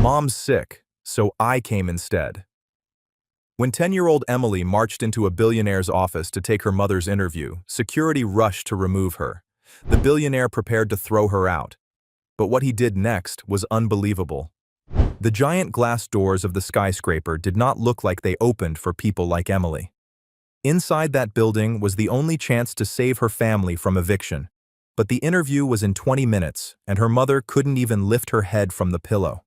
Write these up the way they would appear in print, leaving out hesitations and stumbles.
Mom's sick, so I came instead. When 10-year-old Emily marched into a billionaire's office to take her mother's interview, security rushed to remove her. The billionaire prepared to throw her out. But what he did next was unbelievable. The giant glass doors of the skyscraper did not look like they opened for people like Emily. Inside that building was the only chance to save her family from eviction. But the interview was in 20 minutes, and her mother couldn't even lift her head from the pillow.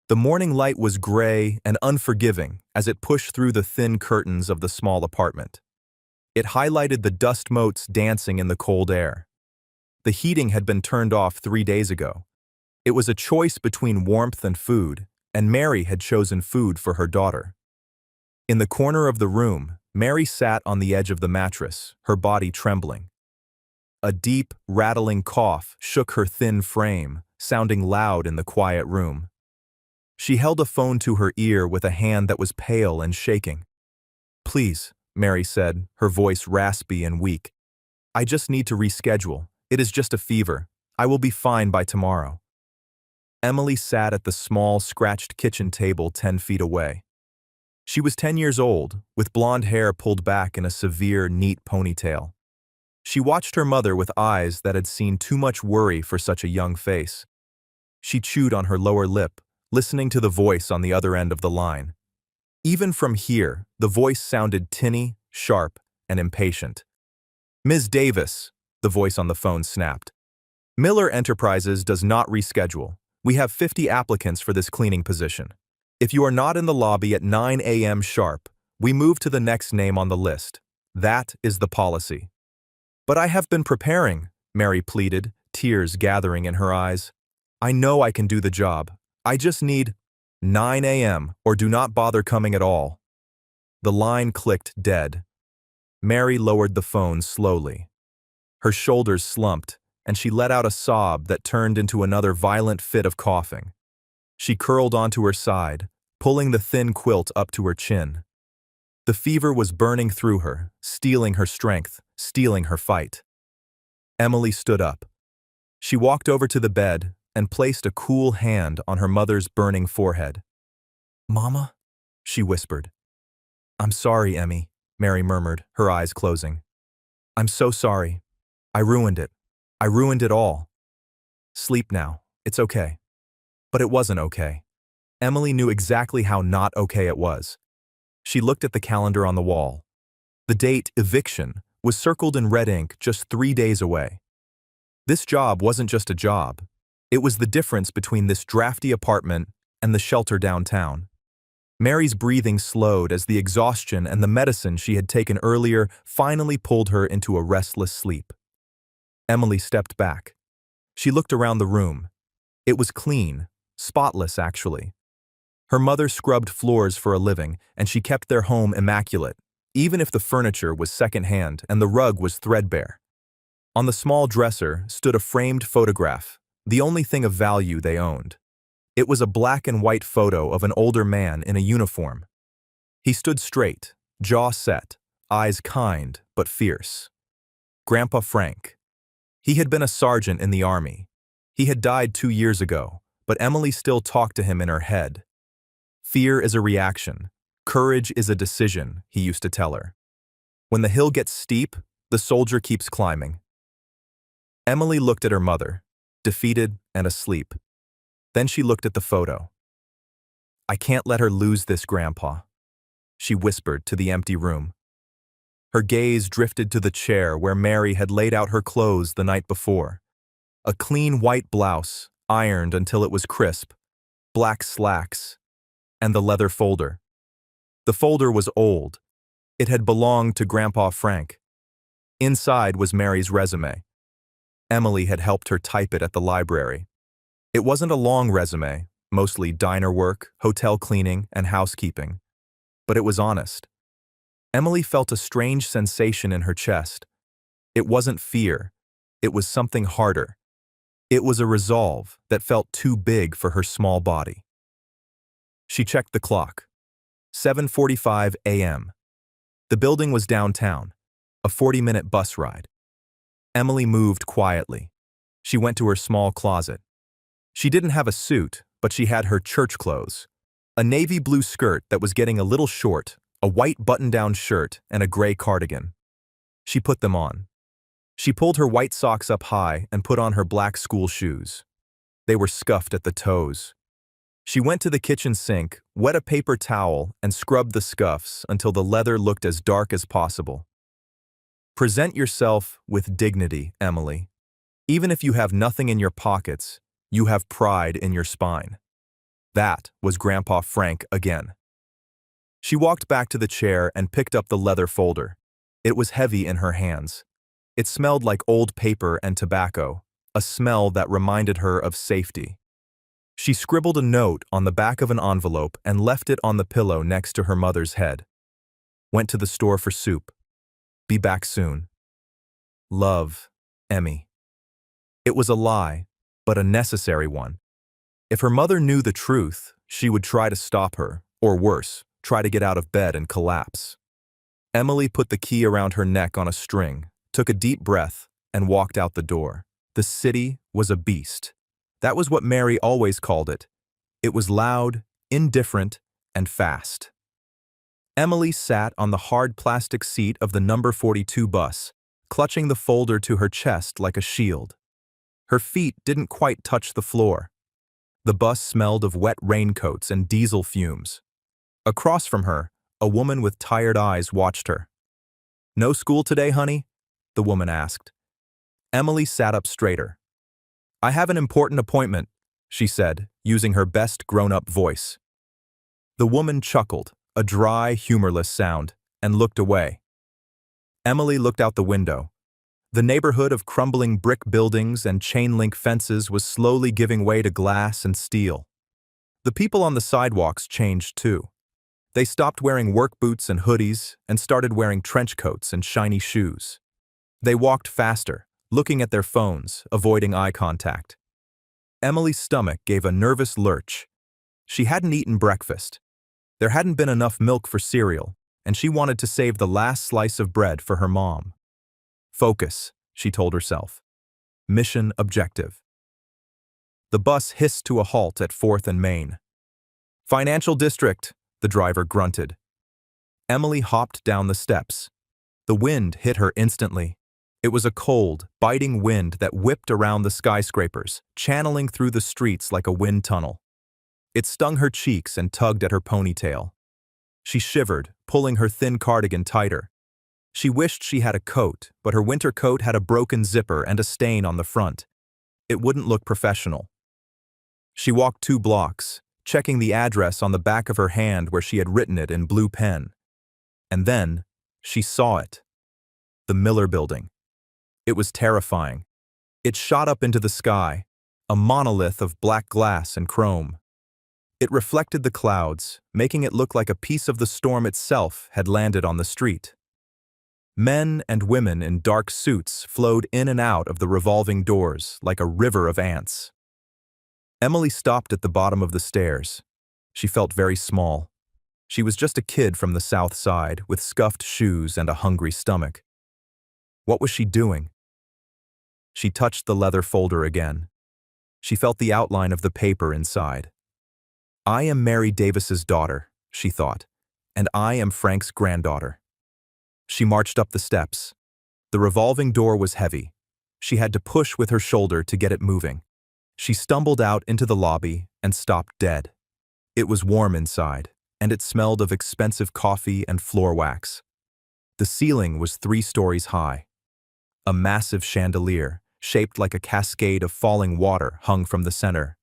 The morning light was gray and unforgiving as it pushed through the thin curtains of the small apartment. It highlighted the dust motes dancing in the cold air. The heating had been turned off 3 days ago. It was a choice between warmth and food, and Mary had chosen food for her daughter. In the corner of the room, Mary sat on the edge of the mattress, her body trembling. A deep, rattling cough shook her thin frame, sounding loud in the quiet room. She held a phone to her ear with a hand that was pale and shaking. "Please," Mary said, her voice raspy and weak. "I just need to reschedule. It is just a fever. I will be fine by tomorrow." Emily sat at the small, scratched kitchen table 10 feet away. She was 10 years old, with blonde hair pulled back in a severe, neat ponytail. She watched her mother with eyes that had seen too much worry for such a young face. She chewed on her lower lip, listening to the voice on the other end of the line. Even from here, the voice sounded tinny, sharp, and impatient. "Ms. Davis," the voice on the phone snapped. "Miller Enterprises does not reschedule. We have 50 applicants for this cleaning position. If you are not in the lobby at 9 a.m. sharp, we move to the next name on the list. That is the policy." "But I have been preparing," Mary pleaded, tears gathering in her eyes. "I know I can do the job. I just need 9 a.m. or do not bother coming at all." The line clicked dead. Mary lowered the phone slowly. Her shoulders slumped, and she let out a sob that turned into another violent fit of coughing. She curled onto her side, pulling the thin quilt up to her chin. The fever was burning through her, stealing her strength, stealing her fight. Emily stood up. She walked over to the bed and placed a cool hand on her mother's burning forehead. "Mama?" she whispered. "I'm sorry, Emmy," Mary murmured, her eyes closing. "I'm so sorry. I ruined it. I ruined it all. Sleep now. It's okay." But it wasn't okay. Emily knew exactly how not okay it was. She looked at the calendar on the wall. The date, eviction, was circled in red ink just 3 days away. This job wasn't just a job. It was the difference between this drafty apartment and the shelter downtown. Mary's breathing slowed as the exhaustion and the medicine she had taken earlier finally pulled her into a restless sleep. Emily stepped back. She looked around the room. It was clean, spotless actually. Her mother scrubbed floors for a living, and she kept their home immaculate, even if the furniture was secondhand and the rug was threadbare. On the small dresser stood a framed photograph, the only thing of value they owned. It was a black and white photo of an older man in a uniform. He stood straight, jaw set, eyes kind but fierce. Grandpa Frank. He had been a sergeant in the army. He had died 2 years ago, but Emily still talked to him in her head. "Fear is a reaction. Courage is a decision," he used to tell her. "When the hill gets steep, the soldier keeps climbing." Emily looked at her mother, defeated and asleep. Then she looked at the photo. "I can't let her lose this, Grandpa," she whispered to the empty room. Her gaze drifted to the chair where Mary had laid out her clothes the night before. A clean white blouse, ironed until it was crisp, black slacks, and the leather folder. The folder was old. It had belonged to Grandpa Frank. Inside was Mary's resume. Emily had helped her type it at the library. It wasn't a long resume, mostly diner work, hotel cleaning, and housekeeping. But it was honest. Emily felt a strange sensation in her chest. It wasn't fear. It was something harder. It was a resolve that felt too big for her small body. She checked the clock. 7:45 a.m. The building was downtown, a 40-minute bus ride. Emily moved quietly. She went to her small closet. She didn't have a suit, but she had her church clothes. A navy blue skirt that was getting a little short, a white button-down shirt, and a gray cardigan. She put them on. She pulled her white socks up high and put on her black school shoes. They were scuffed at the toes. She went to the kitchen sink, wet a paper towel, and scrubbed the scuffs until the leather looked as dark as possible. Present yourself with dignity, Emily. Even if you have nothing in your pockets, you have pride in your spine. That was Grandpa Frank again. She walked back to the chair and picked up the leather folder. It was heavy in her hands. It smelled like old paper and tobacco, a smell that reminded her of safety. She scribbled a note on the back of an envelope and left it on the pillow next to her mother's head. Went to the store for soup. Be back soon. Love, Emmy. It was a lie, but a necessary one. If her mother knew the truth, she would try to stop her, or worse, try to get out of bed and collapse. Emily put the key around her neck on a string, took a deep breath, and walked out the door. The city was a beast. That was what Mary always called it. It was loud, indifferent, and fast. Emily sat on the hard plastic seat of the number 42 bus, clutching the folder to her chest like a shield. Her feet didn't quite touch the floor. The bus smelled of wet raincoats and diesel fumes. Across from her, a woman with tired eyes watched her. "No school today, honey?" the woman asked. Emily sat up straighter. "I have an important appointment," she said, using her best grown-up voice. The woman chuckled, a dry, humorless sound, and looked away. Emily looked out the window. The neighborhood of crumbling brick buildings and chain-link fences was slowly giving way to glass and steel. The people on the sidewalks changed too. They stopped wearing work boots and hoodies and started wearing trench coats and shiny shoes. They walked faster, looking at their phones, avoiding eye contact. Emily's stomach gave a nervous lurch. She hadn't eaten breakfast. There hadn't been enough milk for cereal, and she wanted to save the last slice of bread for her mom. Focus, she told herself. Mission objective. The bus hissed to a halt at 4th and Main. "Financial District," the driver grunted. Emily hopped down the steps. The wind hit her instantly. It was a cold, biting wind that whipped around the skyscrapers, channeling through the streets like a wind tunnel. It stung her cheeks and tugged at her ponytail. She shivered, pulling her thin cardigan tighter. She wished she had a coat, but her winter coat had a broken zipper and a stain on the front. It wouldn't look professional. She walked 2 blocks, checking the address on the back of her hand where she had written it in blue pen. And then, she saw it. The Miller Building. It was terrifying. It shot up into the sky, a monolith of black glass and chrome. It reflected the clouds, making it look like a piece of the storm itself had landed on the street. Men and women in dark suits flowed in and out of the revolving doors like a river of ants. Emily stopped at the bottom of the stairs. She felt very small. She was just a kid from the South Side with scuffed shoes and a hungry stomach. What was she doing? She touched the leather folder again. She felt the outline of the paper inside. "I am Mary Davis's daughter," she thought, "and I am Frank's granddaughter." She marched up the steps. The revolving door was heavy. She had to push with her shoulder to get it moving. She stumbled out into the lobby and stopped dead. It was warm inside, and it smelled of expensive coffee and floor wax. The ceiling was 3 stories high. A massive chandelier, shaped like a cascade of falling water, hung from the center.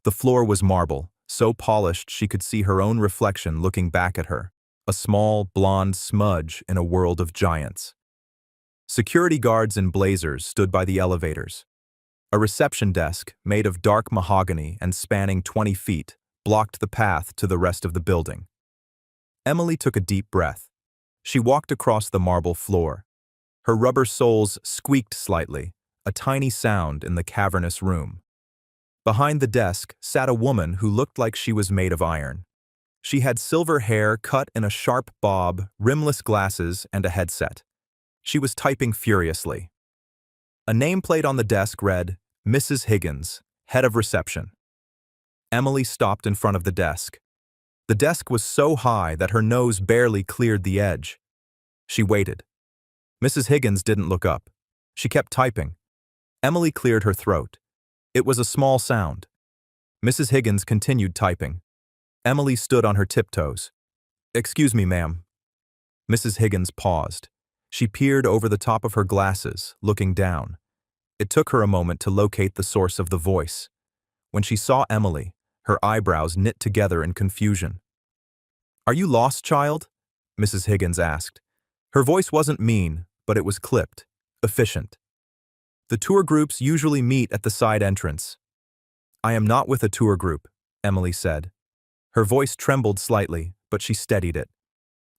The floor was marble, so polished she could see her own reflection looking back at her, a small, blonde smudge in a world of giants. Security guards in blazers stood by the elevators. A reception desk, made of dark mahogany and spanning 20 feet, blocked the path to the rest of the building. Emily took a deep breath. She walked across the marble floor. Her rubber soles squeaked slightly, a tiny sound in the cavernous room. Behind the desk sat a woman who looked like she was made of iron. She had silver hair cut in a sharp bob, rimless glasses, and a headset. She was typing furiously. A nameplate on the desk read, "Mrs. Higgins, head of reception." Emily stopped in front of the desk. The desk was so high that her nose barely cleared the edge. She waited. Mrs. Higgins didn't look up. She kept typing. Emily cleared her throat. It was a small sound. Mrs. Higgins continued typing. Emily stood on her tiptoes. "Excuse me, ma'am." Mrs. Higgins paused. She peered over the top of her glasses, looking down. It took her a moment to locate the source of the voice. When she saw Emily, her eyebrows knit together in confusion. "Are you lost, child?" Mrs. Higgins asked. Her voice wasn't mean, but it was clipped, efficient. "The tour groups usually meet at the side entrance." "I am not with a tour group," Emily said. Her voice trembled slightly, but she steadied it.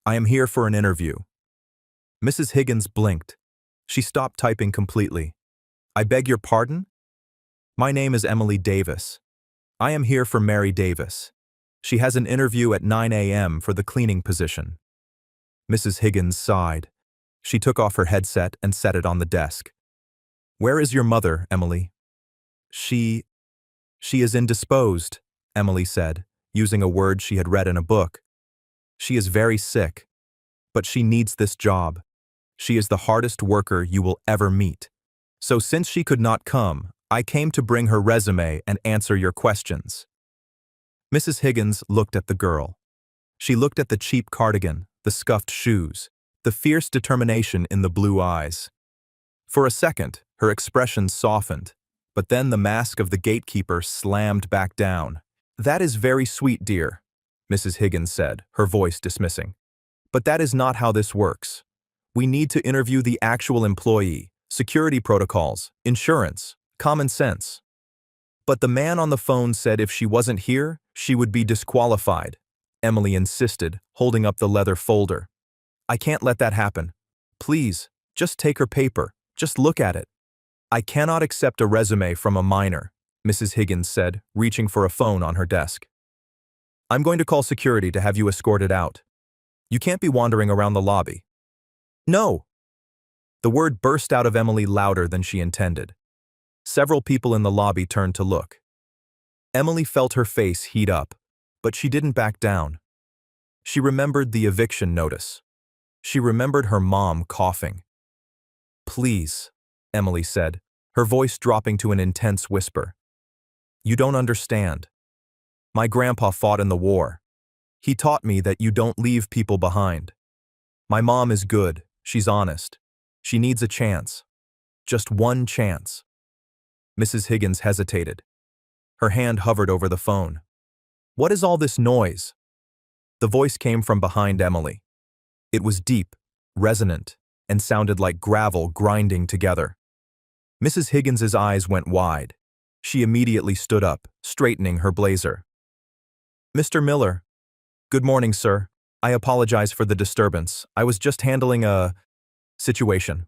"I am here for an interview." Mrs. Higgins blinked. She stopped typing completely. "I beg your pardon?" "My name is Emily Davis. I am here for Mary Davis. She has an interview at 9 a.m. for the cleaning position." Mrs. Higgins sighed. She took off her headset and set it on the desk. "Where is your mother, Emily?" She is indisposed," Emily said, using a word she had read in a book. "She is very sick. But she needs this job. She is the hardest worker you will ever meet. So since she could not come, I came to bring her resume and answer your questions." Mrs. Higgins looked at the girl. She looked at the cheap cardigan, the scuffed shoes, the fierce determination in the blue eyes. For a second, her expression softened, but then the mask of the gatekeeper slammed back down. "That is very sweet, dear," Mrs. Higgins said, her voice dismissing. "But that is not how this works. We need to interview the actual employee, security protocols, insurance, common sense." "But the man on the phone said if she wasn't here, she would be disqualified," Emily insisted, holding up the leather folder. "I can't let that happen. Please, just take her paper. Just look at it." "I cannot accept a resume from a minor," Mrs. Higgins said, reaching for a phone on her desk. "I'm going to call security to have you escorted out. You can't be wandering around the lobby." "No!" The word burst out of Emily louder than she intended. Several people in the lobby turned to look. Emily felt her face heat up, but she didn't back down. She remembered the eviction notice. She remembered her mom coughing. "Please," Emily said, her voice dropping to an intense whisper. "You don't understand. My grandpa fought in the war. He taught me that you don't leave people behind. My mom is good, she's honest. She needs a chance. Just one chance." Mrs. Higgins hesitated. Her hand hovered over the phone. "What is all this noise?" The voice came from behind Emily. It was deep, resonant, and sounded like gravel grinding together. Mrs. Higgins's eyes went wide. She immediately stood up, straightening her blazer. "Mr. Miller." "Good morning, sir. I apologize for the disturbance. I was just handling a situation."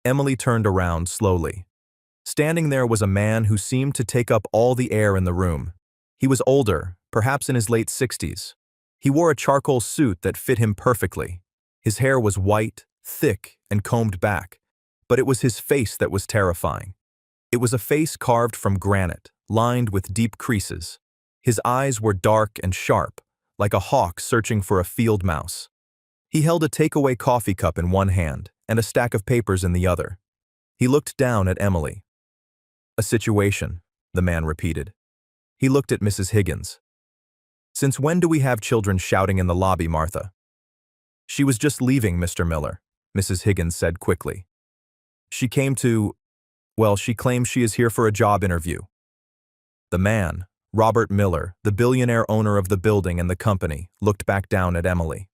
Emily turned around slowly. Standing there was a man who seemed to take up all the air in the room. He was older, perhaps in his late 60s. He wore a charcoal suit that fit him perfectly. His hair was white, thick, and combed back, but it was his face that was terrifying. It was a face carved from granite, lined with deep creases. His eyes were dark and sharp, like a hawk searching for a field mouse. He held a takeaway coffee cup in one hand and a stack of papers in the other. He looked down at Emily. "A situation," the man repeated. He looked at Mrs. Higgins. "Since when do we have children shouting in the lobby, Martha?" "She was just leaving, Mr. Miller," Mrs. Higgins said quickly. "She came to, well, she claims she is here for a job interview." The man, Robert Miller, the billionaire owner of the building and the company, looked back down at Emily.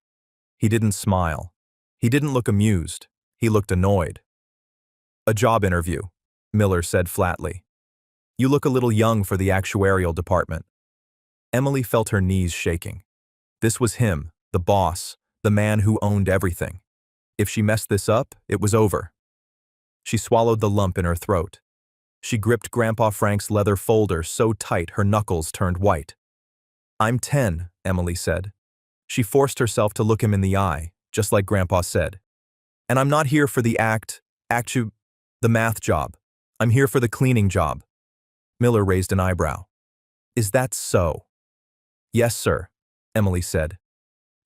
He didn't smile. He didn't look amused. He looked annoyed. "A job interview," Miller said flatly. "You look a little young for the actuarial department." Emily felt her knees shaking. This was him, the boss, the man who owned everything. If she messed this up, it was over. She swallowed the lump in her throat. She gripped Grandpa Frank's leather folder so tight her knuckles turned white. "I'm 10, Emily said. She forced herself to look him in the eye, just like Grandpa said. "And I'm not here for the the math job. I'm here for the cleaning job." Miller raised an eyebrow. Is that so? Yes, sir, Emily said.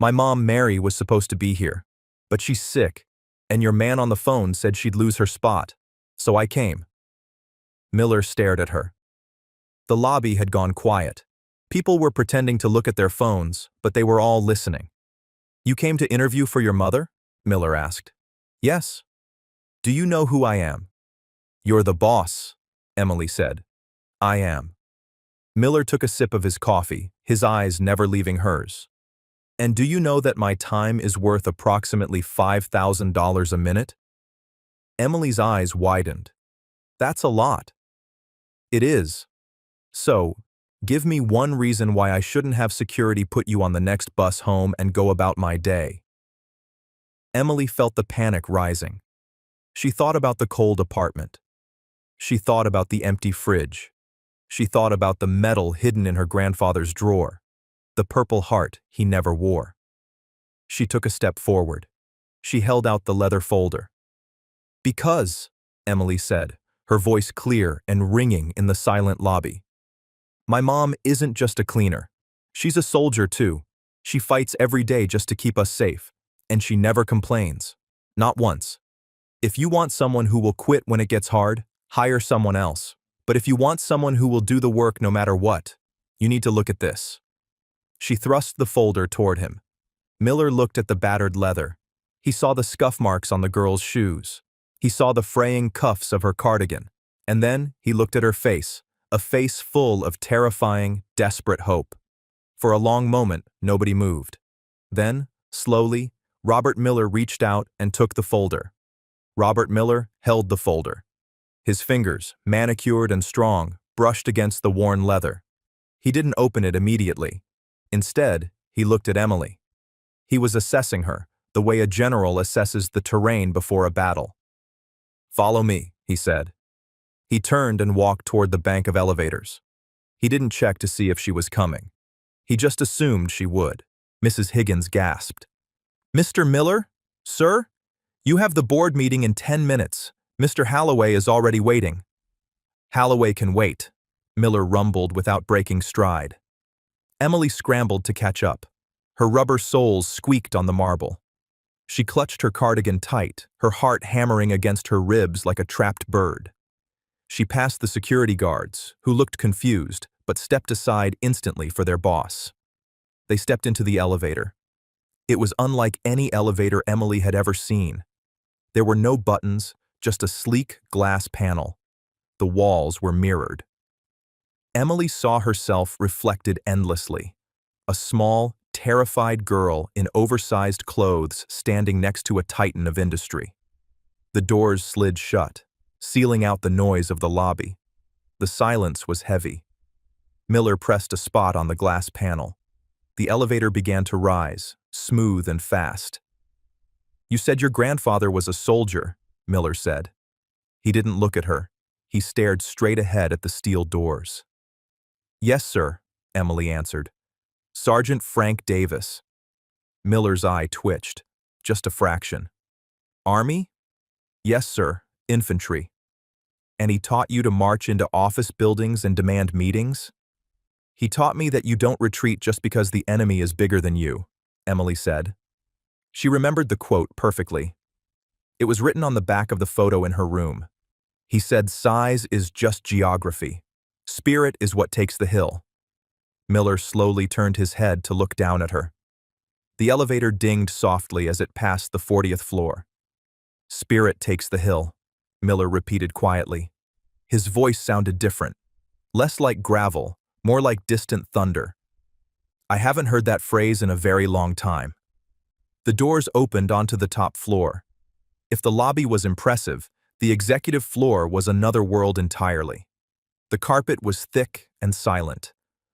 My mom, Mary, was supposed to be here, but she's sick, and your man on the phone said she'd lose her spot, so I came. Miller stared at her. The lobby had gone quiet. People were pretending to look at their phones, but they were all listening. You came to interview for your mother? Miller asked. Yes. Do you know who I am? You're the boss, Emily said. I am. Miller took a sip of his coffee, his eyes never leaving hers. And do you know that my time is worth approximately $5,000 a minute? Emily's eyes widened. That's a lot. It is. So, give me one reason why I shouldn't have security put you on the next bus home and go about my day. Emily felt the panic rising. She thought about the cold apartment. She thought about the empty fridge. She thought about the medal hidden in her grandfather's drawer, the Purple Heart he never wore. She took a step forward. She held out the leather folder. Because, Emily said, her voice clear and ringing in the silent lobby. My mom isn't just a cleaner. She's a soldier too. She fights every day just to keep us safe, and she never complains. Not once. If you want someone who will quit when it gets hard, hire someone else. But if you want someone who will do the work no matter what, you need to look at this. She thrust the folder toward him. Miller looked at the battered leather. He saw the scuff marks on the girl's shoes. He saw the fraying cuffs of her cardigan. And then he looked at her face, a face full of terrifying, desperate hope. For a long moment, nobody moved. Then, slowly, Robert Miller reached out and took the folder. Robert Miller held the folder. His fingers, manicured and strong, brushed against the worn leather. He didn't open it immediately. Instead, he looked at Emily. He was assessing her, the way a general assesses the terrain before a battle. Follow me, he said. He turned and walked toward the bank of elevators. He didn't check to see if she was coming. He just assumed she would. Mrs. Higgins gasped. Mr. Miller? Sir? You have the board meeting in 10 minutes. Mr. Halloway is already waiting. Halloway can wait, Miller rumbled without breaking stride. Emily scrambled to catch up. Her rubber soles squeaked on the marble. She clutched her cardigan tight, her heart hammering against her ribs like a trapped bird. She passed the security guards, who looked confused, but stepped aside instantly for their boss. They stepped into the elevator. It was unlike any elevator Emily had ever seen. There were no buttons, just a sleek glass panel. The walls were mirrored. Emily saw herself reflected endlessly. A small, terrified girl in oversized clothes standing next to a titan of industry. The doors slid shut, sealing out the noise of the lobby. The silence was heavy. Miller pressed a spot on the glass panel. The elevator began to rise, smooth and fast. You said your grandfather was a soldier, Miller said. He didn't look at her. He stared straight ahead at the steel doors. Yes, sir, Emily answered. Sergeant Frank Davis. Miller's eye twitched, just a fraction. Army? Yes, sir, infantry. And he taught you to march into office buildings and demand meetings? He taught me that you don't retreat just because the enemy is bigger than you, Emily said. She remembered the quote perfectly. It was written on the back of the photo in her room. He said size is just geography. Spirit is what takes the hill. Miller slowly turned his head to look down at her. The elevator dinged softly as it passed the 40th floor. Spirit takes the hill, Miller repeated quietly. His voice sounded different, less like gravel, more like distant thunder. I haven't heard that phrase in a very long time. The doors opened onto the top floor. If the lobby was impressive, the executive floor was another world entirely. The carpet was thick and silent.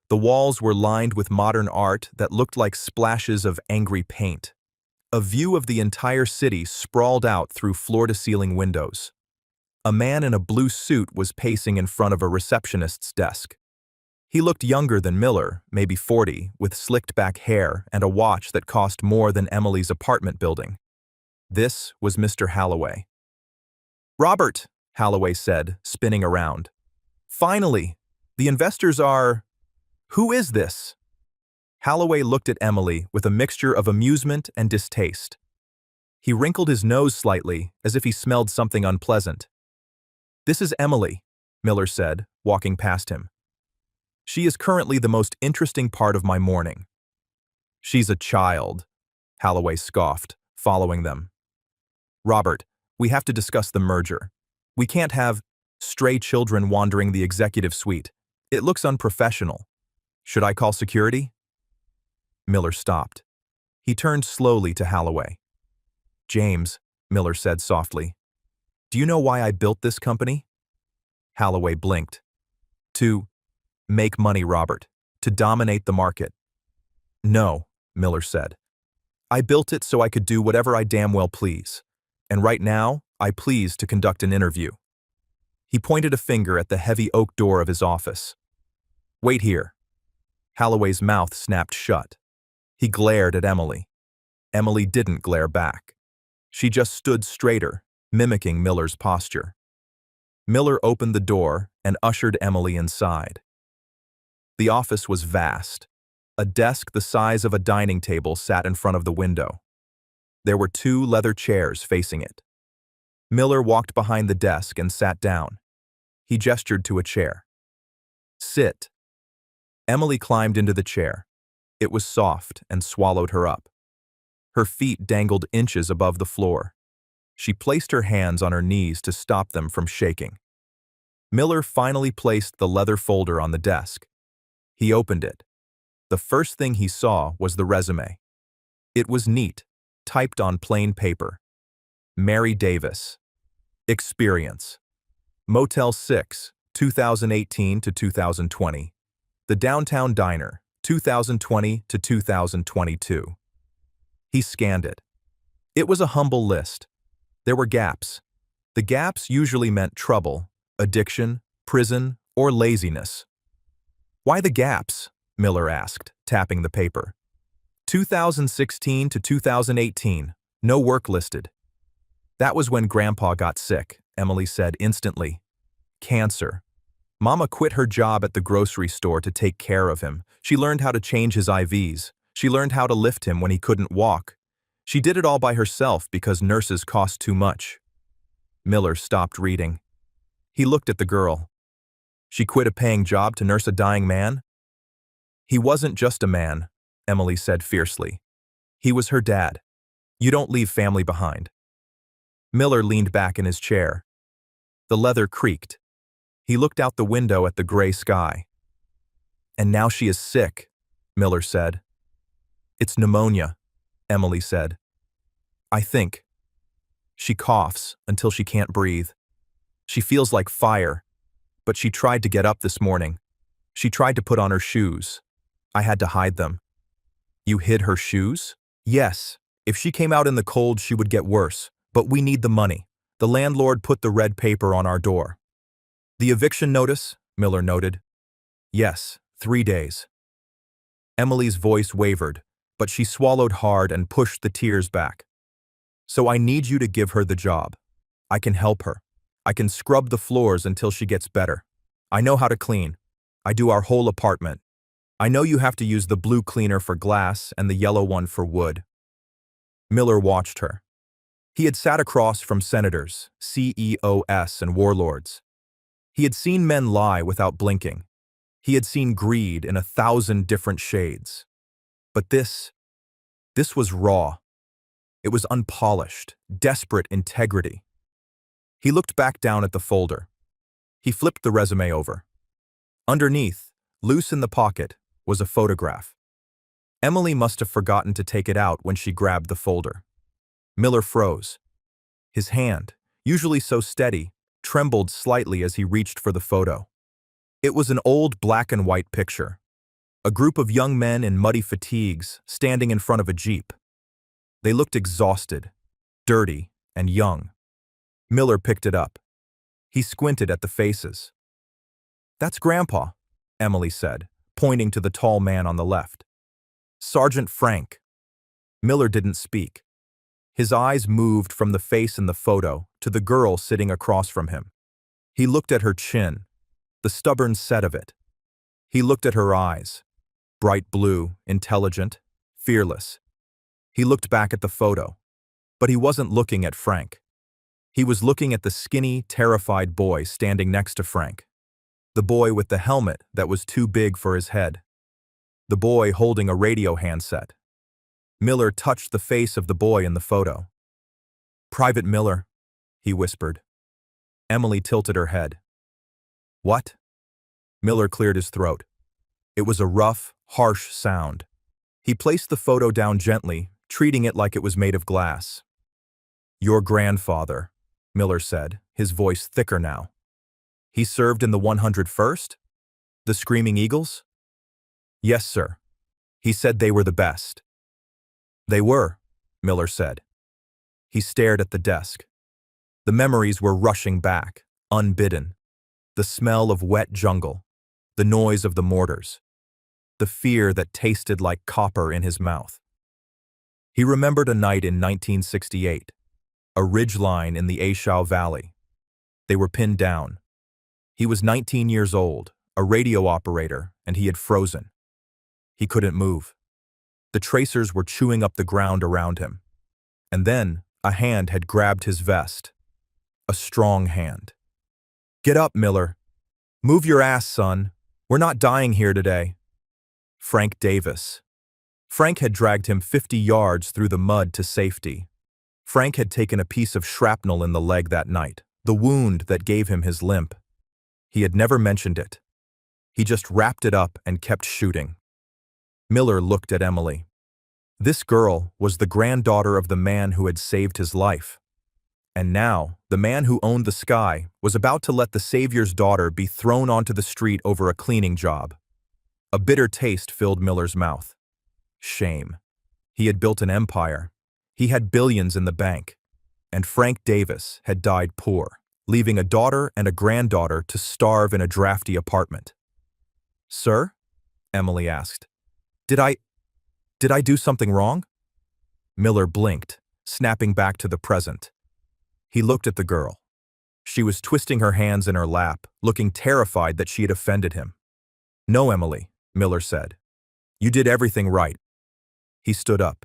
The walls were lined with modern art that looked like splashes of angry paint. A view of the entire city sprawled out through floor-to-ceiling windows. A man in a blue suit was pacing in front of a receptionist's desk. He looked younger than Miller, maybe 40, with slicked-back hair and a watch that cost more than Emily's apartment building. This was Mr. Halloway. Robert, Halloway said, spinning around. Finally, the investors are… Who is this? Holloway looked at Emily with a mixture of amusement and distaste. He wrinkled his nose slightly, as if he smelled something unpleasant. This is Emily, Miller said, walking past him. She is currently the most interesting part of my morning. She's a child, Holloway scoffed, following them. Robert, we have to discuss the merger. We can't have stray children wandering the executive suite. It looks unprofessional. Should I call security? Miller stopped. He turned slowly to Holloway. James, Miller said softly, do you know why I built this company? Holloway blinked. To make money, Robert. To dominate the market. No, Miller said. I built it so I could do whatever I damn well please. And right now, I please to conduct an interview. He pointed a finger at the heavy oak door of his office. Wait here. Holloway's mouth snapped shut. He glared at Emily. Emily didn't glare back. She just stood straighter, mimicking Miller's posture. Miller opened the door and ushered Emily inside. The office was vast. A desk the size of a dining table sat in front of the window. There were 2 leather chairs facing it. Miller walked behind the desk and sat down. He gestured to a chair. Sit. Emily climbed into the chair. It was soft and swallowed her up. Her feet dangled inches above the floor. She placed her hands on her knees to stop them from shaking. Miller finally placed the leather folder on the desk. He opened it. The first thing he saw was the resume. It was neat, typed on plain paper. Mary Davis. Experience. Motel 6, 2018 to 2020. The Downtown Diner, 2020 to 2022. He scanned it. It was a humble list. There were gaps. The gaps usually meant trouble, addiction, prison, or laziness. Why the gaps? Miller asked, tapping the paper. 2016 to 2018, no work listed. That was when Grandpa got sick, Emily said instantly. Cancer. Mama quit her job at the grocery store to take care of him. She learned how to change his IVs. She learned how to lift him when he couldn't walk. She did it all by herself because nurses cost too much. Miller stopped reading. He looked at the girl. She quit a paying job to nurse a dying man? He wasn't just a man, Emily said fiercely. He was her dad. You don't leave family behind. Miller leaned back in his chair. The leather creaked. He looked out the window at the gray sky. And now she is sick, Miller said. It's pneumonia, Emily said. I think. She coughs until she can't breathe. She feels like fire, but she tried to get up this morning. She tried to put on her shoes. I had to hide them. You hid her shoes? Yes. If she came out in the cold, she would get worse. But we need the money. The landlord put the red paper on our door. The eviction notice? Miller noted. Yes, 3 days. Emily's voice wavered, but she swallowed hard and pushed the tears back. So I need you to give her the job. I can help her. I can scrub the floors until she gets better. I know how to clean. I do our whole apartment. I know you have to use the blue cleaner for glass and the yellow one for wood. Miller watched her. He had sat across from senators, CEOs, and warlords. He had seen men lie without blinking. He had seen greed in 1,000 different shades. But this was raw. It was unpolished, desperate integrity. He looked back down at the folder. He flipped the resume over. Underneath, loose in the pocket, was a photograph. Emily must have forgotten to take it out when she grabbed the folder. Miller froze. His hand, usually so steady, trembled slightly as he reached for the photo. It was an old black and white picture. A group of young men in muddy fatigues standing in front of a jeep. They looked exhausted, dirty, and young. Miller picked it up. He squinted at the faces. That's Grandpa, Emily said, pointing to the tall man on the left. Sergeant Frank. Miller didn't speak. His eyes moved from the face in the photo to the girl sitting across from him. He looked at her chin, the stubborn set of it. He looked at her eyes, bright blue, intelligent, fearless. He looked back at the photo, but he wasn't looking at Frank. He was looking at the skinny, terrified boy standing next to Frank. The boy with the helmet that was too big for his head. The boy holding a radio handset. Miller touched the face of the boy in the photo. "Private Miller," he whispered. Emily tilted her head. "What?" Miller cleared his throat. It was a rough, harsh sound. He placed the photo down gently, treating it like it was made of glass. "Your grandfather," Miller said, his voice thicker now. "He served in the 101st? The Screaming Eagles?" "Yes, sir. He said they were the best." "They were," Miller said. He stared at the desk. The memories were rushing back, unbidden. The smell of wet jungle, the noise of the mortars, the fear that tasted like copper in his mouth. He remembered a night in 1968, a ridgeline in the Ashau Valley. They were pinned down. He was 19 years old, a radio operator, and he had frozen. He couldn't move. The tracers were chewing up the ground around him. And then a hand had grabbed his vest. A strong hand. "Get up, Miller. Move your ass, son. We're not dying here today." Frank Davis. Frank had dragged him 50 yards through the mud to safety. Frank had taken a piece of shrapnel in the leg that night, the wound that gave him his limp. He had never mentioned it. He just wrapped it up and kept shooting. Miller looked at Emily. This girl was the granddaughter of the man who had saved his life. And now, the man who owned the sky was about to let the savior's daughter be thrown onto the street over a cleaning job. A bitter taste filled Miller's mouth. Shame. He had built an empire. He had billions in the bank. And Frank Davis had died poor, leaving a daughter and a granddaughter to starve in a drafty apartment. "Sir?" Emily asked. Did I do something wrong?" Miller blinked, snapping back to the present. He looked at the girl. She was twisting her hands in her lap, looking terrified that she had offended him. "No, Emily," Miller said. "You did everything right." He stood up.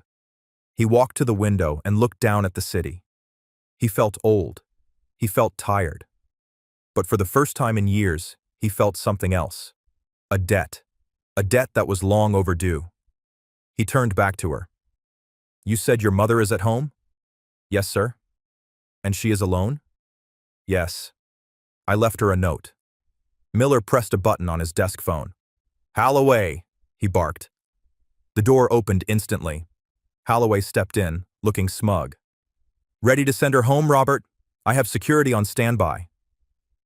He walked to the window and looked down at the city. He felt old. He felt tired. But for the first time in years, he felt something else. A debt. A debt that was long overdue. He turned back to her. "You said your mother is at home?" "Yes, sir." "And she is alone?" "Yes. I left her a note." Miller pressed a button on his desk phone. "Holloway," he barked. The door opened instantly. Holloway stepped in, looking smug. "Ready to send her home, Robert? I have security on standby."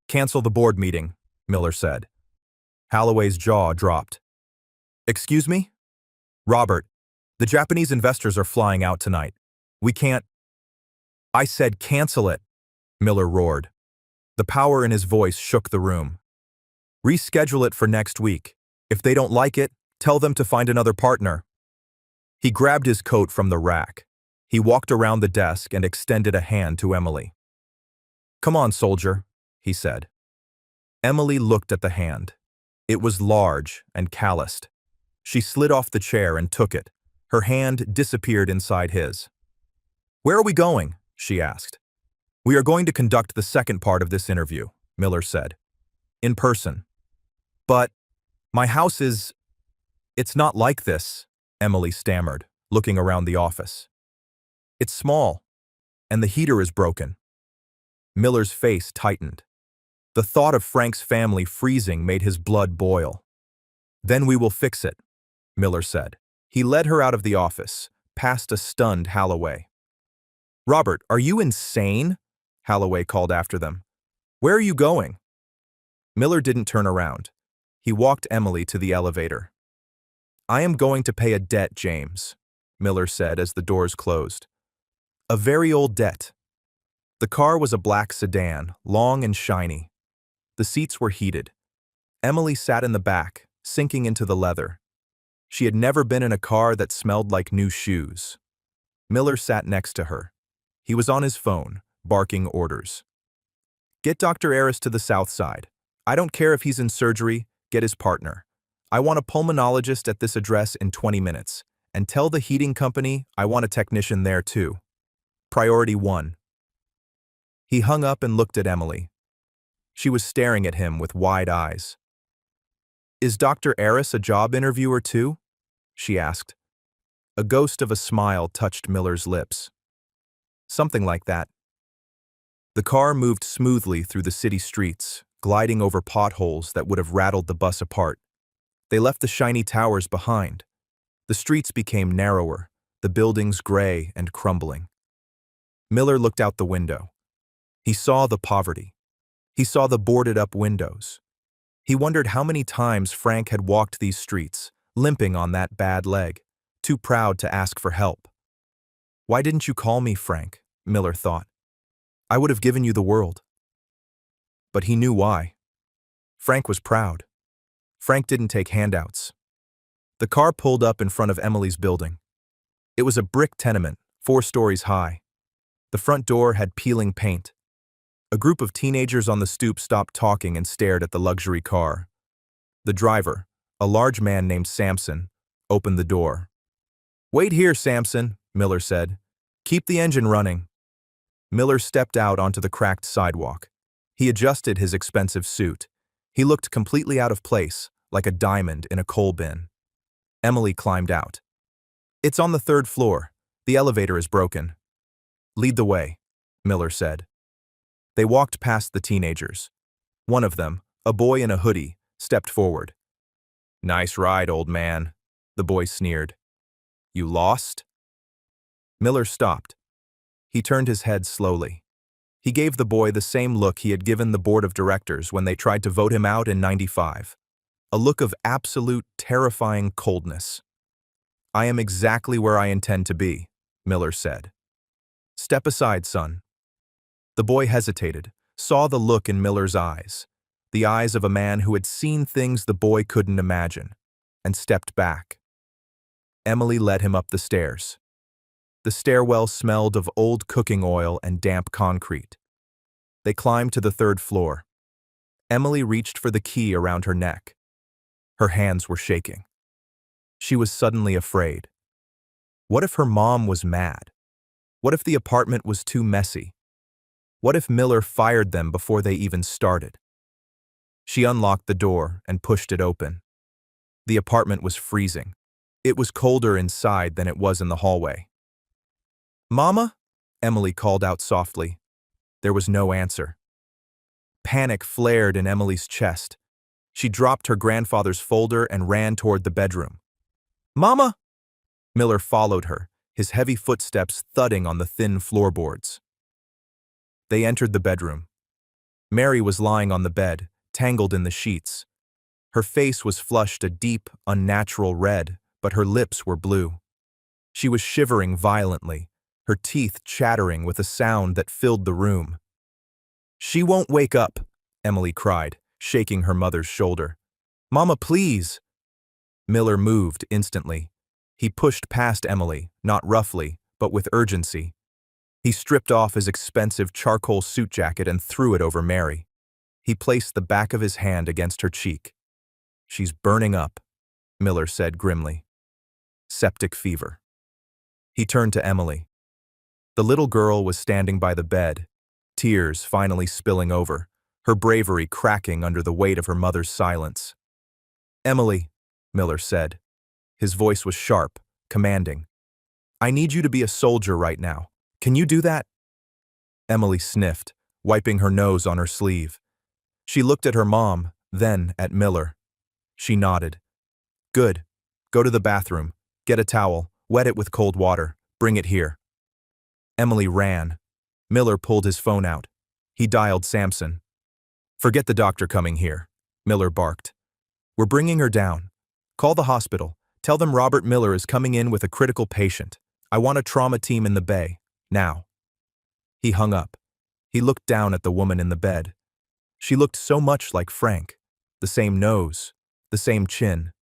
"Cancel the board meeting," Miller said. Holloway's jaw dropped. "Excuse me?" "Robert, the Japanese investors are flying out tonight. We can't—" "I said cancel it," Miller roared. The power in his voice shook the room. "Reschedule it for next week. If they don't like it, tell them to find another partner." He grabbed his coat from the rack. He walked around the desk and extended a hand to Emily. "Come on, soldier," he said. Emily looked at the hand. It was large and calloused. She slid off the chair and took it. Her hand disappeared inside his. "Where are we going?" she asked. "We are going to conduct the second part of this interview," Miller said. "In person." "But my house is—" "It's not like this," Emily stammered, looking around the office. "It's small, and the heater is broken." Miller's face tightened. The thought of Frank's family freezing made his blood boil. "Then we will fix it," Miller said. He led her out of the office, past a stunned Holloway. "Robert, are you insane?" Holloway called after them. "Where are you going?" Miller didn't turn around. He walked Emily to the elevator. "I am going to pay a debt, James," Miller said as the doors closed. "A very old debt." The car was a black sedan, long and shiny. The seats were heated. Emily sat in the back, sinking into the leather. She had never been in a car that smelled like new shoes. Miller sat next to her. He was on his phone, barking orders. "Get Dr. Aris to the south side. I don't care if he's in surgery, get his partner. I want a pulmonologist at this address in 20 minutes. And tell the heating company I want a technician there too. Priority 1. He hung up and looked at Emily. She was staring at him with wide eyes. Is Dr. Eris a job interviewer too? She asked. A ghost of a smile touched Miller's lips. Something like that. The car moved smoothly through the city streets, gliding over potholes that would have rattled the bus apart. They left the shiny towers behind. The streets became narrower, the buildings gray and crumbling. Miller looked out the window. He saw the poverty. He saw the boarded-up windows. He wondered how many times Frank had walked these streets, limping on that bad leg, too proud to ask for help. Why didn't you call me, Frank? Miller thought. I would have given you the world. But he knew why. Frank was proud. Frank didn't take handouts. The car pulled up in front of Emily's building. It was a brick tenement, 4 stories high. The front door had peeling paint. A group of teenagers on the stoop stopped talking and stared at the luxury car. The driver, a large man named Samson, opened the door. Wait here, Samson, Miller said. Keep the engine running. Miller stepped out onto the cracked sidewalk. He adjusted his expensive suit. He looked completely out of place, like a diamond in a coal bin. Emily climbed out. It's on the 3rd floor. The elevator is broken. Lead the way, Miller said. They walked past the teenagers. One of them, a boy in a hoodie, stepped forward. Nice ride, old man, the boy sneered. You lost? Miller stopped. He turned his head slowly. He gave the boy the same look he had given the board of directors when they tried to vote him out in '95. A look of absolute, terrifying coldness. I am exactly where I intend to be, Miller said. Step aside, son. The boy hesitated, saw the look in Miller's eyes, the eyes of a man who had seen things the boy couldn't imagine, and stepped back. Emily led him up the stairs. The stairwell smelled of old cooking oil and damp concrete. They climbed to the 3rd floor. Emily reached for the key around her neck. Her hands were shaking. She was suddenly afraid. What if her mom was mad? What if the apartment was too messy? What if Miller fired them before they even started? She unlocked the door and pushed it open. The apartment was freezing. It was colder inside than it was in the hallway. Mama? Emily called out softly. There was no answer. Panic flared in Emily's chest. She dropped her grandfather's folder and ran toward the bedroom. Mama! Miller followed her, his heavy footsteps thudding on the thin floorboards. They entered the bedroom. Mary was lying on the bed, tangled in the sheets. Her face was flushed a deep, unnatural red, but her lips were blue. She was shivering violently, her teeth chattering with a sound that filled the room. She won't wake up, Emily cried, shaking her mother's shoulder. Mama, please! Miller moved instantly. He pushed past Emily, not roughly, but with urgency. He stripped off his expensive charcoal suit jacket and threw it over Mary. He placed the back of his hand against her cheek. She's burning up, Miller said grimly. Septic fever. He turned to Emily. The little girl was standing by the bed, tears finally spilling over, her bravery cracking under the weight of her mother's silence. Emily, Miller said. His voice was sharp, commanding. I need you to be a soldier right now. Can you do that? Emily sniffed, wiping her nose on her sleeve. She looked at her mom, then at Miller. She nodded. Good. Go to the bathroom. Get a towel. Wet it with cold water. Bring it here. Emily ran. Miller pulled his phone out. He dialed Samson. Forget the doctor coming here, Miller barked. We're bringing her down. Call the hospital. Tell them Robert Miller is coming in with a critical patient. I want a trauma team in the bay. Now. He hung up. He looked down at the woman in the bed. She looked so much like Frank. The same nose. The same chin.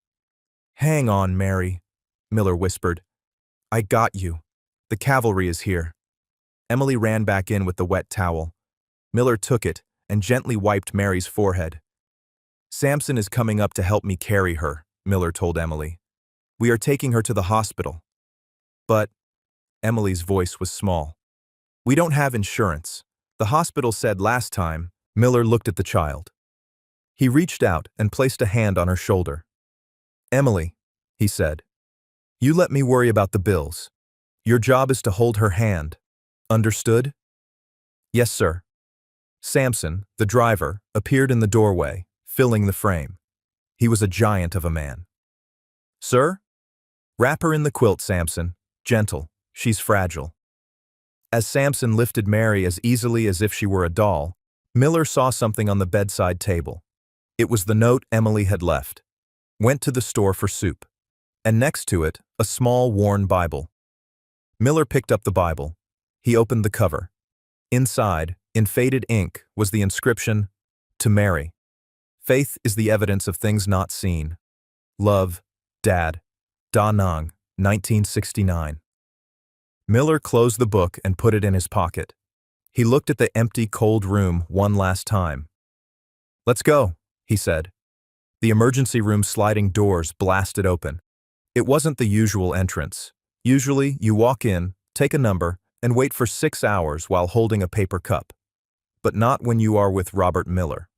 Hang on, Mary, Miller whispered. I got you. The cavalry is here. Emily ran back in with the wet towel. Miller took it and gently wiped Mary's forehead. Samson is coming up to help me carry her, Miller told Emily. "We are taking her to the hospital." "But," Emily's voice was small, "we don't have insurance. The hospital said last time." Miller looked at the child. He reached out and placed a hand on her shoulder. "Emily," he said, "you let me worry about the bills. Your job is to hold her hand. Understood?" "Yes, sir." Samson, the driver, appeared in the doorway, filling the frame. He was a giant of a man. "Sir?" "Wrap her in the quilt, Samson. Gentle. She's fragile." As Samson lifted Mary as easily as if she were a doll, Miller saw something on the bedside table. It was the note Emily had left. "Went to the store for soup." And next to it, a small, worn Bible. Miller picked up the Bible. He opened the cover. Inside, in faded ink, was the inscription, "To Mary. Faith is the evidence of things not seen. Love, Dad. Da Nang, 1969. Miller closed the book and put it in his pocket. He looked at the empty, cold room one last time. "Let's go," he said. The emergency room sliding doors blasted open. It wasn't the usual entrance. Usually, you walk in, take a number, and wait for 6 hours while holding a paper cup. But not when you are with Robert Miller.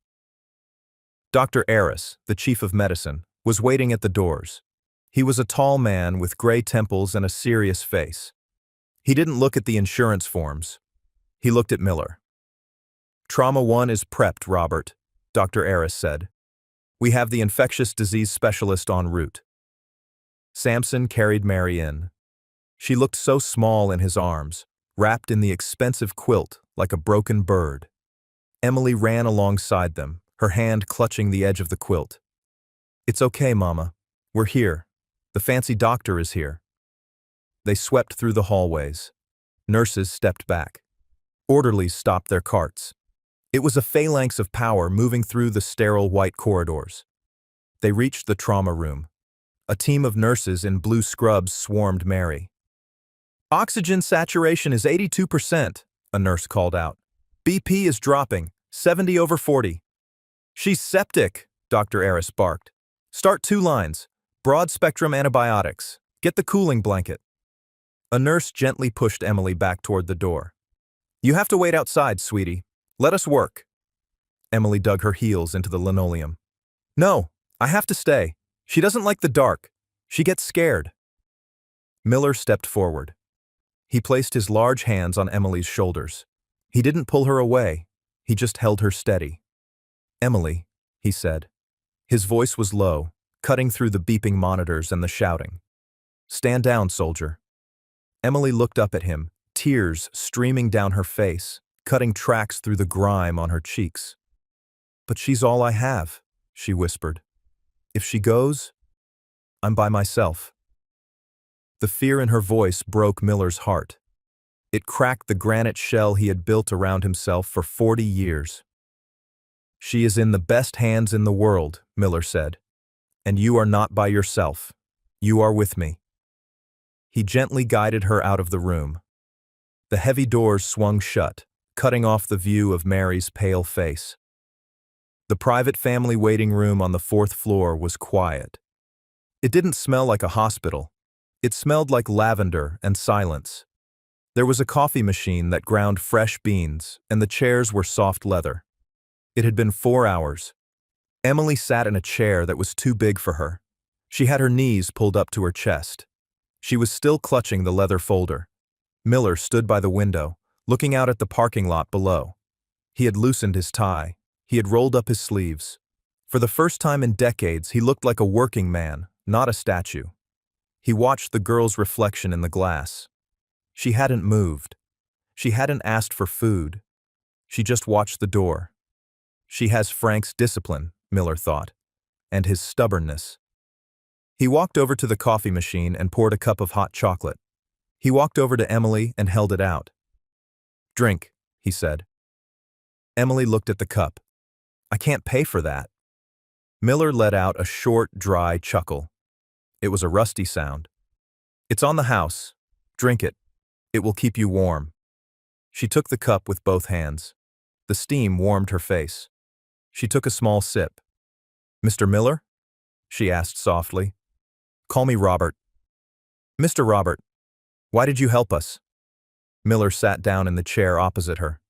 Dr. Aris, the chief of medicine, was waiting at the doors. He was a tall man with gray temples and a serious face. He didn't look at the insurance forms. He looked at Miller. "Trauma 1 is prepped, Robert," Dr. Aris said. "We have the infectious disease specialist en route." Samson carried Mary in. She looked so small in his arms, wrapped in the expensive quilt like a broken bird. Emily ran alongside them, her hand clutching the edge of the quilt. "It's okay, Mama. We're here. The fancy doctor is here." They swept through the hallways. Nurses stepped back. Orderlies stopped their carts. It was a phalanx of power moving through the sterile white corridors. They reached the trauma room. A team of nurses in blue scrubs swarmed Mary. "Oxygen saturation is 82%, a nurse called out. "BP is dropping, 70/40. "She's septic," Dr. Aris barked. "Start 2 lines. Broad-spectrum antibiotics. Get the cooling blanket." A nurse gently pushed Emily back toward the door. "You have to wait outside, sweetie. Let us work." Emily dug her heels into the linoleum. "No, I have to stay. She doesn't like the dark. She gets scared." Miller stepped forward. He placed his large hands on Emily's shoulders. He didn't pull her away. He just held her steady. "Emily," he said. His voice was low, cutting through the beeping monitors and the shouting. "Stand down, soldier." Emily looked up at him, tears streaming down her face, cutting tracks through the grime on her cheeks. "But she's all I have," she whispered. "If she goes, I'm by myself." The fear in her voice broke Miller's heart. It cracked the granite shell he had built around himself for 40 years. "She is in the best hands in the world," Miller said. "And you are not by yourself. You are with me." He gently guided her out of the room. The heavy doors swung shut, cutting off the view of Mary's pale face. The private family waiting room on the 4th floor was quiet. It didn't smell like a hospital. It smelled like lavender and silence. There was a coffee machine that ground fresh beans, and the chairs were soft leather. It had been 4 hours. Emily sat in a chair that was too big for her. She had her knees pulled up to her chest. She was still clutching the leather folder. Miller stood by the window, looking out at the parking lot below. He had loosened his tie. He had rolled up his sleeves. For the first time in decades, he looked like a working man, not a statue. He watched the girl's reflection in the glass. She hadn't moved. She hadn't asked for food. She just watched the door. She has Frank's discipline, Miller thought, and his stubbornness. He walked over to the coffee machine and poured a cup of hot chocolate. He walked over to Emily and held it out. "Drink," he said. Emily looked at the cup. "I can't pay for that." Miller let out a short, dry chuckle. It was a rusty sound. "It's on the house. Drink it. It will keep you warm." She took the cup with both hands. The steam warmed her face. She took a small sip. "Mr. Miller?" she asked softly. Call me Robert. Mr. Robert, why did you help us? Miller sat down in the chair opposite her.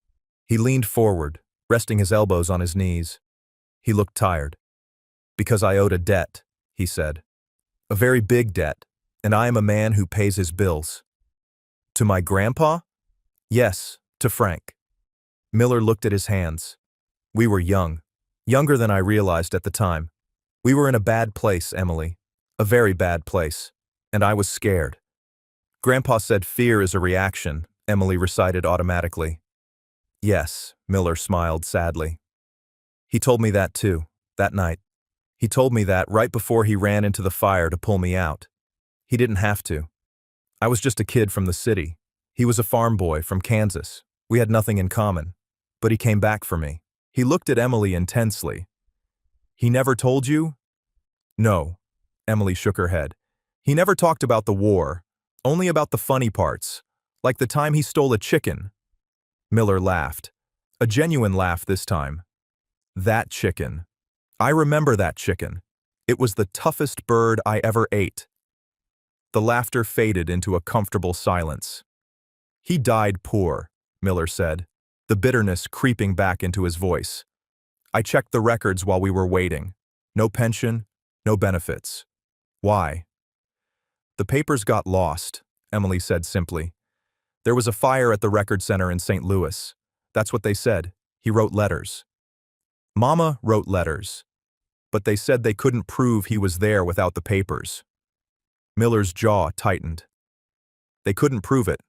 He leaned forward, resting his elbows on his knees. He looked tired. Because I owed a debt, he said. A very big debt, and I am a man who pays his bills. To my grandpa? Yes, to Frank. Miller looked at his hands. We were young, younger than I realized at the time. We were in a bad place, Emily. A very bad place. And I was scared. Grandpa said fear is a reaction, Emily recited automatically. Yes, Miller smiled sadly. He told me that too, that night. He told me that right before he ran into the fire to pull me out. He didn't have to. I was just a kid from the city. He was a farm boy from Kansas. We had nothing in common. But he came back for me. He looked at Emily intensely. He never told you? No. Emily shook her head. He never talked about the war, only about the funny parts, like the time he stole a chicken. Miller laughed. A genuine laugh this time. That chicken. I remember that chicken. It was the toughest bird I ever ate. The laughter faded into a comfortable silence. He died poor, Miller said, the bitterness creeping back into his voice. I checked the records while we were waiting. No pension, no benefits. Why? The papers got lost, Emily said simply. There was a fire at the record center in St. Louis. That's what they said. He wrote letters. Mama wrote letters. But they said they couldn't prove he was there without the papers. Miller's jaw tightened. They couldn't prove it.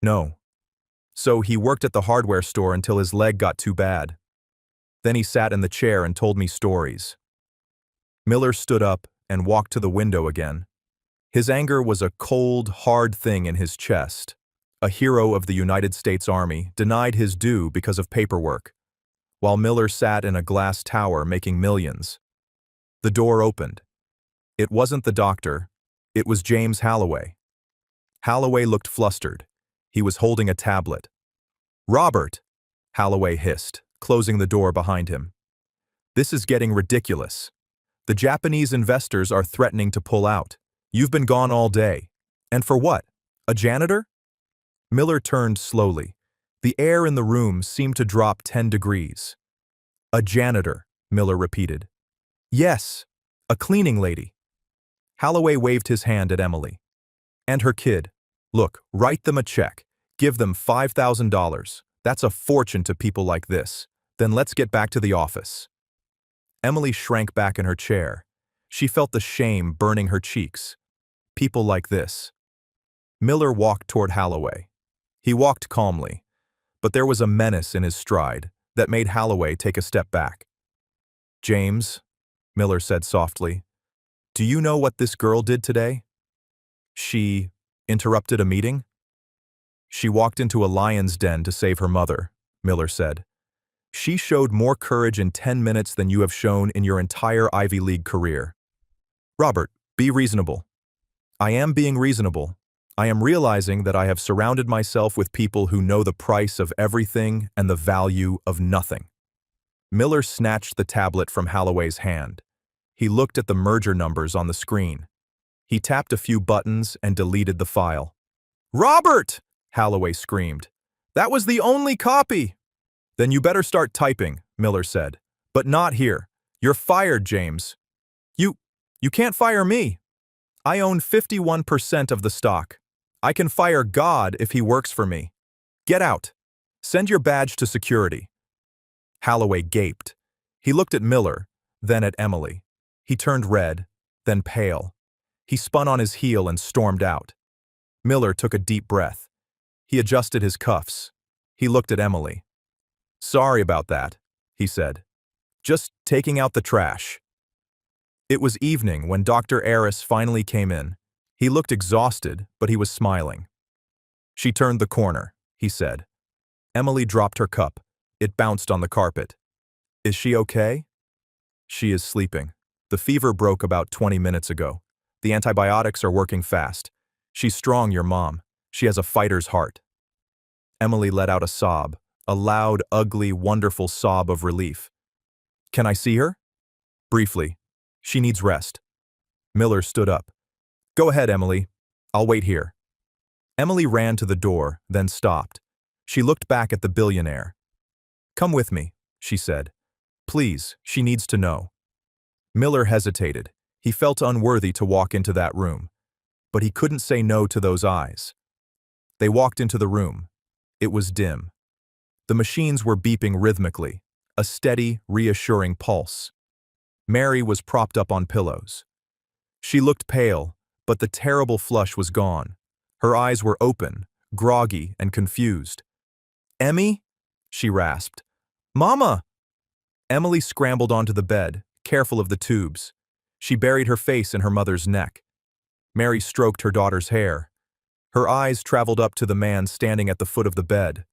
No. So he worked at the hardware store until his leg got too bad. Then he sat in the chair and told me stories. Miller stood up and walked to the window again. His anger was a cold, hard thing in his chest. A hero of the United States Army denied his due because of paperwork, while Miller sat in a glass tower making millions. The door opened. It wasn't the doctor. It was James Halloway. Halloway looked flustered. He was holding a tablet. Robert, Halloway hissed, closing the door behind him. This is getting ridiculous. The Japanese investors are threatening to pull out. You've been gone all day. And for what? A janitor? Miller turned slowly. The air in the room seemed to drop 10 degrees. A janitor, Miller repeated. Yes, a cleaning lady. Halloway waved his hand at Emily. And her kid. Look, write them a check. Give them $5,000. That's a fortune to people like this. Then let's get back to the office. Emily shrank back in her chair. She felt the shame burning her cheeks. People like this. Miller walked toward Halloway. He walked calmly, but there was a menace in his stride that made Halloway take a step back. James, Miller said softly, do you know what this girl did today? She interrupted a meeting? She walked into a lion's den to save her mother, Miller said. She showed more courage in 10 minutes than you have shown in your entire Ivy League career. Robert, be reasonable. I am being reasonable. I am realizing that I have surrounded myself with people who know the price of everything and the value of nothing. Miller snatched the tablet from Halloway's hand. He looked at the merger numbers on the screen. He tapped a few buttons and deleted the file. Robert! Halloway screamed. That was the only copy! Then you better start typing, Miller said. But not here. You're fired, James. You can't fire me. I own 51% of the stock. I can fire God if he works for me. Get out. Send your badge to security. Halloway gaped. He looked at Miller, then at Emily. He turned red, then pale. He spun on his heel and stormed out. Miller took a deep breath. He adjusted his cuffs. He looked at Emily. Sorry about that, he said. Just taking out the trash. It was evening when Dr. Aris finally came in. He looked exhausted, but he was smiling. She turned the corner, he said. Emily dropped her cup. It bounced on the carpet. Is she okay? She is sleeping. The fever broke about 20 minutes ago. The antibiotics are working fast. She's strong, your mom. She has a fighter's heart. Emily let out a sob, a loud, ugly, wonderful sob of relief. Can I see her? Briefly. She needs rest. Miller stood up. Go ahead, Emily. I'll wait here. Emily ran to the door, then stopped. She looked back at the billionaire. Come with me, she said. Please, she needs to know. Miller hesitated. He felt unworthy to walk into that room. But he couldn't say no to those eyes. They walked into the room. It was dim. The machines were beeping rhythmically, a steady, reassuring pulse. Mary was propped up on pillows. She looked pale, but the terrible flush was gone. Her eyes were open, groggy, and confused. Emmy? She rasped. Mama! Emily scrambled onto the bed, careful of the tubes. She buried her face in her mother's neck. Mary stroked her daughter's hair. Her eyes traveled up to the man standing at the foot of the bed.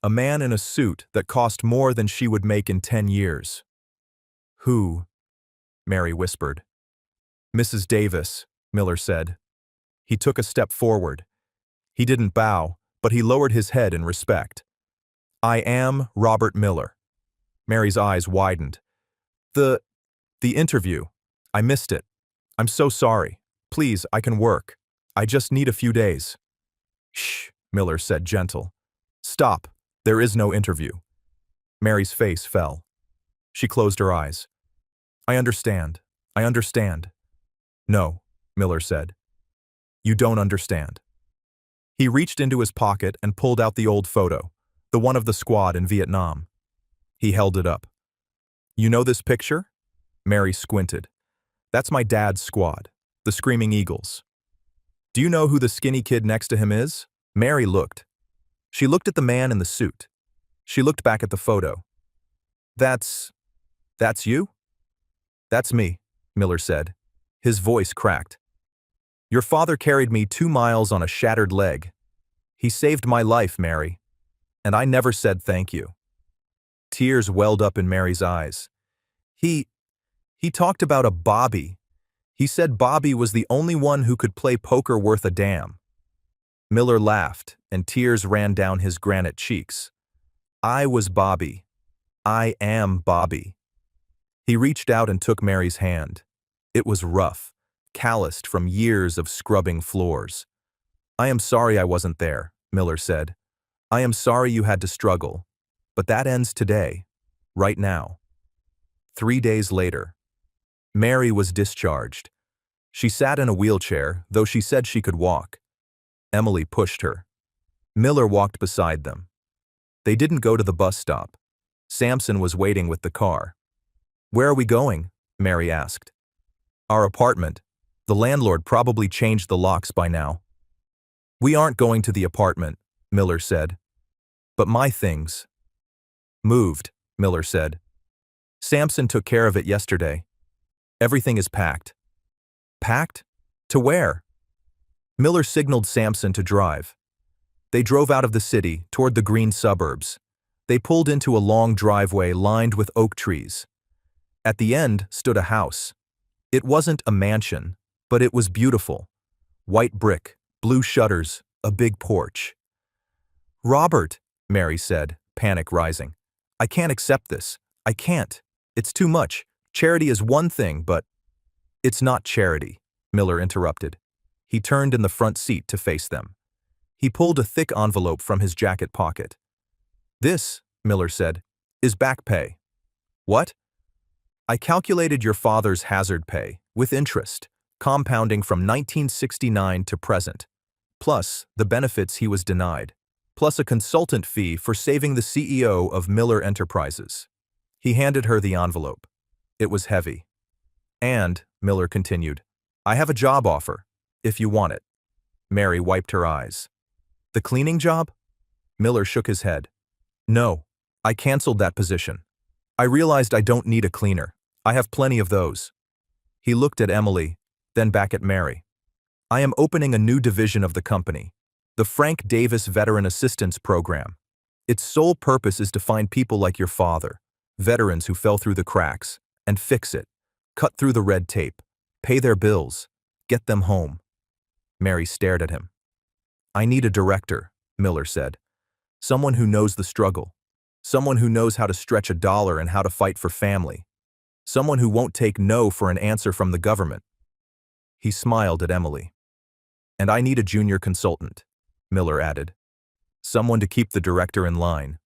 A man in a suit that cost more than she would make in 10 years. Who? Mary whispered. Mrs. Davis, Miller said. He took a step forward. He didn't bow, but he lowered his head in respect. I am Robert Miller. Mary's eyes widened. The interview. I missed it. I'm so sorry. Please, I can work. I just need a few days. Shh, Miller said, gentle. Stop. There is no interview. Mary's face fell. She closed her eyes. I understand. I understand. No, Miller said. You don't understand. He reached into his pocket and pulled out the old photo, the one of the squad in Vietnam. He held it up. You know this picture? Mary squinted. That's my dad's squad, the Screaming Eagles. Do you know who the skinny kid next to him is? Mary looked. She looked at the man in the suit. She looked back at the photo. That's you? That's me, Miller said. His voice cracked. Your father carried me 2 miles on a shattered leg. He saved my life, Mary. And I never said thank you. Tears welled up in Mary's eyes. He talked about a Bobby. He said Bobby was the only one who could play poker worth a damn. Miller laughed, and tears ran down his granite cheeks. I was Bobby. I am Bobby. He reached out and took Mary's hand. It was rough, calloused from years of scrubbing floors. I am sorry I wasn't there, Miller said. I am sorry you had to struggle. But that ends today, right now. 3 days later. Mary was discharged. She sat in a wheelchair, though she said she could walk. Emily pushed her. Miller walked beside them. They didn't go to the bus stop. Samson was waiting with the car. Where are we going? Mary asked. Our apartment. The landlord probably changed the locks by now. We aren't going to the apartment, Miller said. But my things. Moved, Miller said. Samson took care of it yesterday. Everything is packed. Packed? To where? Miller signaled Samson to drive. They drove out of the city toward the green suburbs. They pulled into a long driveway lined with oak trees. At the end stood a house. It wasn't a mansion, but it was beautiful. White brick, blue shutters, a big porch. Robert, Mary said, panic rising. I can't accept this. I can't. It's too much. Charity is one thing, but… It's not charity, Miller interrupted. He turned in the front seat to face them. He pulled a thick envelope from his jacket pocket. This, Miller said, is back pay. What? I calculated your father's hazard pay, with interest, compounding from 1969 to present, plus the benefits he was denied, plus a consultant fee for saving the CEO of Miller Enterprises. He handed her the envelope. It was heavy. And, Miller continued, I have a job offer, if you want it. Mary wiped her eyes. The cleaning job? Miller shook his head. No, I canceled that position. I realized I don't need a cleaner. I have plenty of those. He looked at Emily, then back at Mary. I am opening a new division of the company, the Frank Davis Veteran Assistance Program. Its sole purpose is to find people like your father, veterans who fell through the cracks, and fix it, cut through the red tape, pay their bills, get them home. Mary stared at him. I need a director, Miller said. Someone who knows the struggle. Someone who knows how to stretch a dollar and how to fight for family. Someone who won't take no for an answer from the government. He smiled at Emily. And I need a junior consultant, Miller added. Someone to keep the director in line.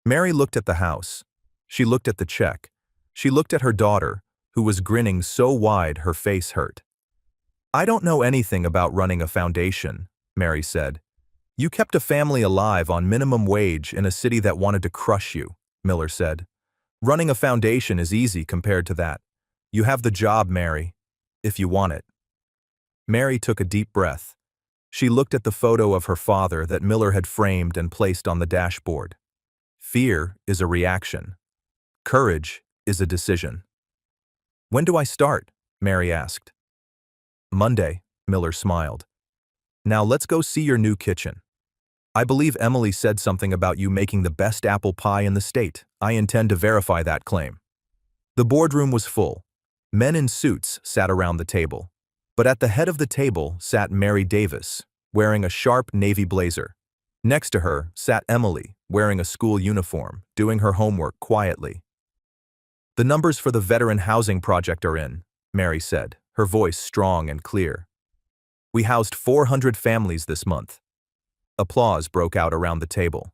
Mary looked at the house. She looked at the check. She looked at her daughter, who was grinning so wide her face hurt. I don't know anything about running a foundation, Mary said. You kept a family alive on minimum wage in a city that wanted to crush you, Miller said. Running a foundation is easy compared to that. You have the job, Mary, if you want it. Mary took a deep breath. She looked at the photo of her father that Miller had framed and placed on the dashboard. Fear is a reaction. Courage is a decision. When do I start? Mary asked. Monday, Miller smiled. Now let's go see your new kitchen. I believe Emily said something about you making the best apple pie in the state. I intend to verify that claim. The boardroom was full. Men in suits sat around the table. But at the head of the table sat Mary Davis, wearing a sharp navy blazer. Next to her sat Emily, wearing a school uniform, doing her homework quietly. The numbers for the veteran housing project are in, Mary said, her voice strong and clear. We housed 400 families this month. Applause broke out around the table.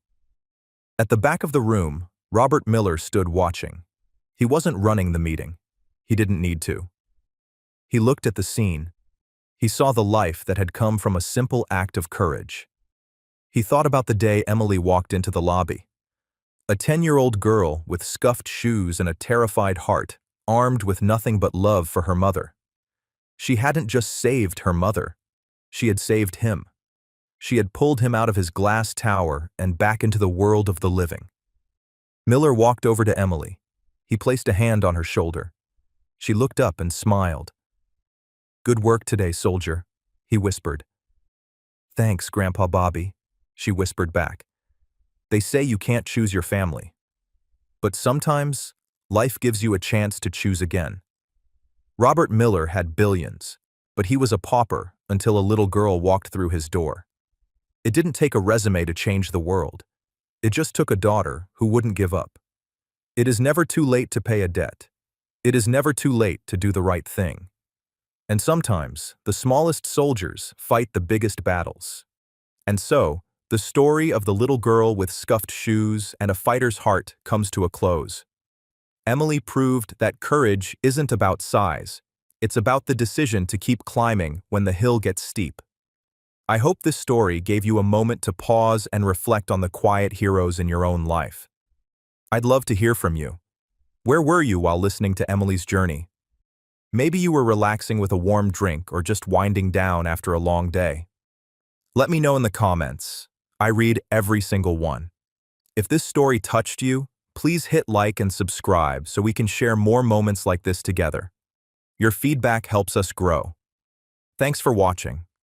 At the back of the room, Robert Miller stood watching. He wasn't running the meeting. He didn't need to. He looked at the scene. He saw the life that had come from a simple act of courage. He thought about the day Emily walked into the lobby. A 10-year-old girl with scuffed shoes and a terrified heart, armed with nothing but love for her mother. She hadn't just saved her mother. She had saved him. She had pulled him out of his glass tower and back into the world of the living. Miller walked over to Emily. He placed a hand on her shoulder. She looked up and smiled. Good work today, soldier, he whispered. Thanks, Grandpa Bobby, she whispered back. They say you can't choose your family. But sometimes, life gives you a chance to choose again. Robert Miller had billions, but he was a pauper until a little girl walked through his door. It didn't take a resume to change the world. It just took a daughter who wouldn't give up. It is never too late to pay a debt. It is never too late to do the right thing. And sometimes, the smallest soldiers fight the biggest battles. And so, the story of the little girl with scuffed shoes and a fighter's heart comes to a close. Emily proved that courage isn't about size. It's about the decision to keep climbing when the hill gets steep. I hope this story gave you a moment to pause and reflect on the quiet heroes in your own life. I'd love to hear from you. Where were you while listening to Emily's journey? Maybe you were relaxing with a warm drink or just winding down after a long day. Let me know in the comments. I read every single one. If this story touched you, please hit like and subscribe so we can share more moments like this together. Your feedback helps us grow. Thanks for watching.